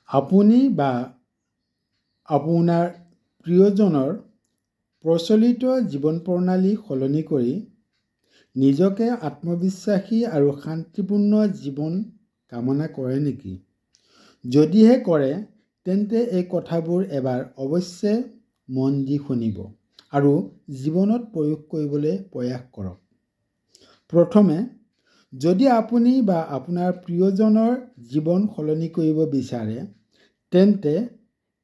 আপুনি বা আপোনাৰ প্ৰিয়জনৰ প্ৰচলিত জীৱন প্ৰণালী সলনি কৰি নিজকে আত্মবিশ্বাসী আৰু শান্তিপূৰ্ণ জীৱন কামনা কৰে নেকি? যদিহে কৰে, তেন্তে এই কথাবোৰ এবাৰ অৱশ্যে মন দি শুনিব আৰু জীৱনত প্ৰয়োগ কৰিবলৈ প্ৰয়াস কৰক। প্ৰথমে, যদি আপুনি বা আপোনাৰ প্ৰিয়জনৰ জীৱন সলনি কৰিব বিচাৰে, তেন্তে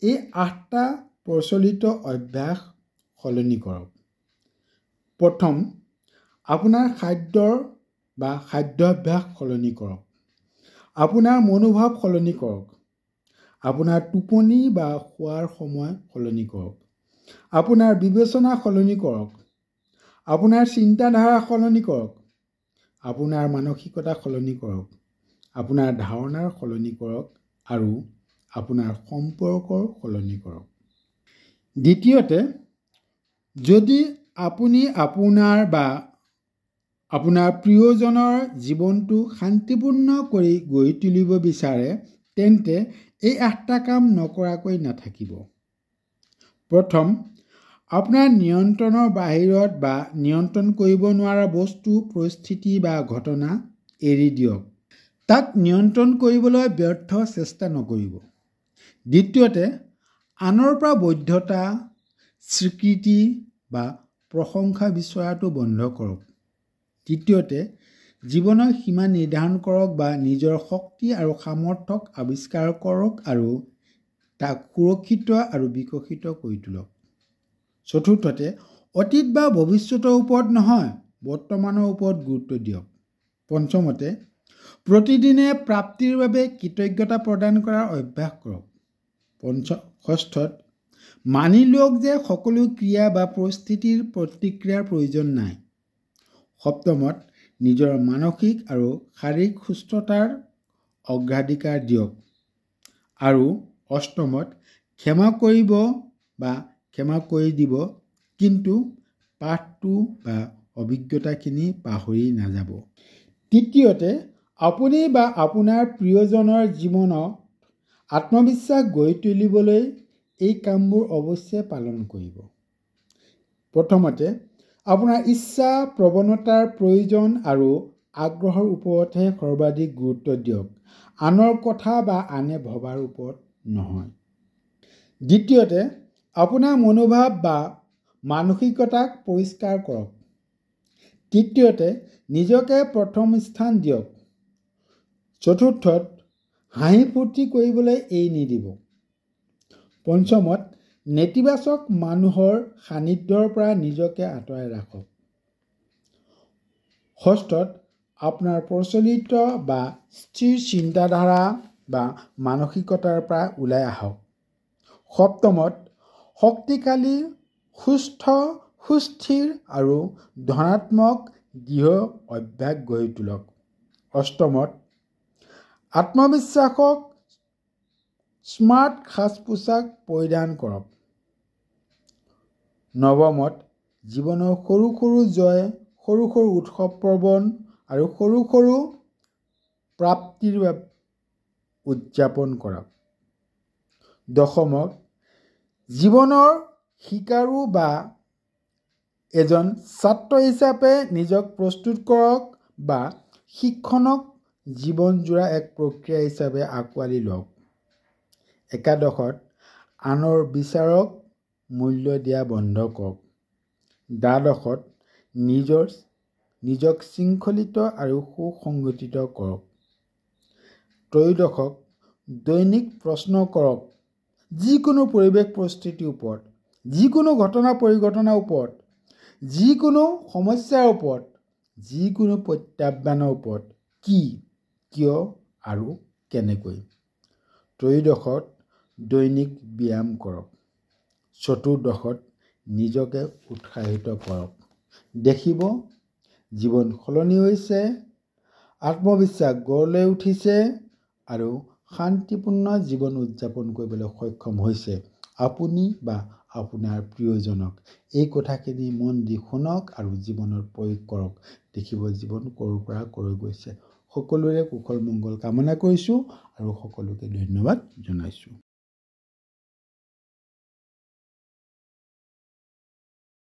এই 8টা প্ৰচলিত অভ্যাস সলনি কৰক। প্ৰথম, আপোনাৰ খাদ্যাভ্যাস সলনি কৰক। আপোনাৰ মনোভাৱ সলনি কৰক। আপোনাৰ টোপনি বা খোৱাৰ সময় সলনি কৰক। আপোনাৰ বিবেচনা সলনি কৰক। আপোনাৰ চিন্তাধাৰা সলনি কৰক। আপোনাৰ মানসিকতা সলনি কৰক। আপোনাৰ ধাৰণাৰ সলনি কৰক আৰু আপোনাৰ সম্পৰ্কৰ সলনি কৰক। দ্বিতীয়তে, যদি আপুনি আপোনাৰ বা আপোনাৰ প্ৰিয়জনৰ জীৱনটো শান্তিপূৰ্ণ কৰি গঢ়ি তুলিব বিচাৰে, তেন্তে এই 8টা কাম নকৰাকৈ নাথাকিব। প্ৰথম, আপোনাৰ নিয়ন্ত্ৰণৰ বাহিৰত বা নিয়ন্ত্ৰণ কৰিব নোৱাৰা বস্তু, পৰিস্থিতি বা ঘটনা এৰি দিয়ক। তাক নিয়ন্ত্ৰণ কৰিবলৈ ব্যৰ্থ চেষ্টা নকৰিব। দ্বিতীয়তে, আনৰ পৰা বৈধতা, স্বীকৃতি বা প্ৰশংসা বিচৰাটো বন্ধ কৰক। তৃতীয়তে, জীৱনৰ সীমা নিৰ্ধাৰণ কৰক বা নিজৰ শক্তি আৰু সামৰ্থ্যক আৱিষ্কাৰ কৰক আৰু তাক সুৰক্ষিত আৰু বিকশিত কৰি তোলক। চতুৰ্থতে, অতীত বা ভৱিষ্যতৰ ওপৰত নহয়, বৰ্তমানৰ ওপৰত গুৰুত্ব দিয়ক। পঞ্চমতে, প্ৰতিদিনে প্ৰাপ্তিৰ বাবে কৃতজ্ঞতা প্ৰদান কৰাৰ অভ্যাস কৰক। ষষ্ঠত, মানি লওক যে সকলো ক্ৰিয়া বা পৰিস্থিতিৰ প্ৰতিক্ৰিয়াৰ প্ৰয়োজন নাই। সপ্তমত, নিজৰ মানসিক আৰু শাৰীৰিক সুস্থতাৰ অগ্ৰাধিকাৰ দিয়ক। আৰু অষ্টমত, ক্ষমা কৰিব বা ক্ষমা কৰি দিব, কিন্তু পাঠটো বা অভিজ্ঞতাখিনি পাহৰি নাযাব। তৃতীয়তে, আপুনি বা আপোনাৰ প্ৰিয়জনৰ জীৱনত আত্মবিশ্বাস গঢ়ি তুলিবলৈ এই কামবোৰ অৱশ্যে পালন কৰিব। প্ৰথমতে, আপোনাৰ ইচ্ছা, প্ৰৱণতাৰ প্ৰয়োজন আৰু আগ্ৰহৰ ওপৰতহে সৰ্বাধিক গুৰুত্ব দিয়ক, আনৰ কথা বা আনে ভবাৰ ওপৰত নহয়। দ্বিতীয়তে, আপোনাৰ মনোভাৱ বা মানসিকতাক পৰিষ্কাৰ কৰক। তৃতীয়তে, নিজকে প্ৰথম স্থান দিয়ক। চতুৰ্থত, হাঁহি ফূৰ্তি কৰিবলৈ এৰি নিদিব। পঞ্চমত, নেতিবাচক মানুহৰ সান্নিধ্যৰ পৰা নিজকে আঁতৰাই ৰাখক। ষষ্ঠত, আপোনাৰ প্ৰচলিত বা স্থিৰ চিন্তাধাৰা বা মানসিকতাৰ পৰা ওলাই আহক। সপ্তমত, শক্তিশালী, সুস্থ, সুস্থিৰ আৰু ধনাত্মক দৃঢ় অভ্যাস গঢ়ি তোলক। অষ্টমত, আত্মবিশ্বাসক স্মাৰ্ট সাজ-পোছাক পৰিধান কৰক। নৱমত, জীৱনৰ সৰু সৰু জয়, সৰু সৰু উৎসৱ পাৰ্বণ আৰু সৰু সৰু প্ৰাপ্তিৰ উদযাপন কৰক। দশমত, জীৱনৰ শিকাৰু বা এজন ছাত্ৰ হিচাপে নিজক প্ৰস্তুত কৰক বা শিক্ষণক জীৱনজোৰা এক প্ৰক্ৰিয়া হিচাপে আঁকোৱালি লওক। একাদশত, আনৰ বিচাৰক মূল্য দিয়া বন্ধ কৰক। দ্বাদশত, নিজক শৃংখলিত আৰু সুসংগঠিত কৰক। ত্ৰয়োদশত, দৈনিক প্ৰশ্ন কৰক, যিকোনো পৰিৱেশ পৰিস্থিতিৰ ওপৰত, যিকোনো ঘটনা পৰিঘটনাৰ ওপৰত, যিকোনো সমস্যাৰ ওপৰত, যিকোনো প্ৰত্যাহ্বানৰ ওপৰত, কি, কিয় আৰু কেনেকৈ। ত্ৰয়োদশত, দৈনিক ব্যায়াম কৰক। চতুৰ্দশত, নিজকে উৎসাহিত কৰক। দেখিব, জীৱন সলনি হৈছে, আত্মবিশ্বাস গঢ় লৈ উঠিছে আৰু শান্তিপূৰ্ণ জীৱন উদযাপন কৰিবলৈ সক্ষম হৈছে আপুনি বা আপোনাৰ প্ৰিয়জনক। এই কথাখিনি মন দি শুনক আৰু জীৱনত প্ৰয়োগ কৰক। দেখিব, জীৱন ক'ৰ পৰা ক'লৈ গৈছে। সকলোৰে কুশল মংগল কামনা কৰিছোঁ আৰু সকলোকে ধন্যবাদ জনাইছোঁ।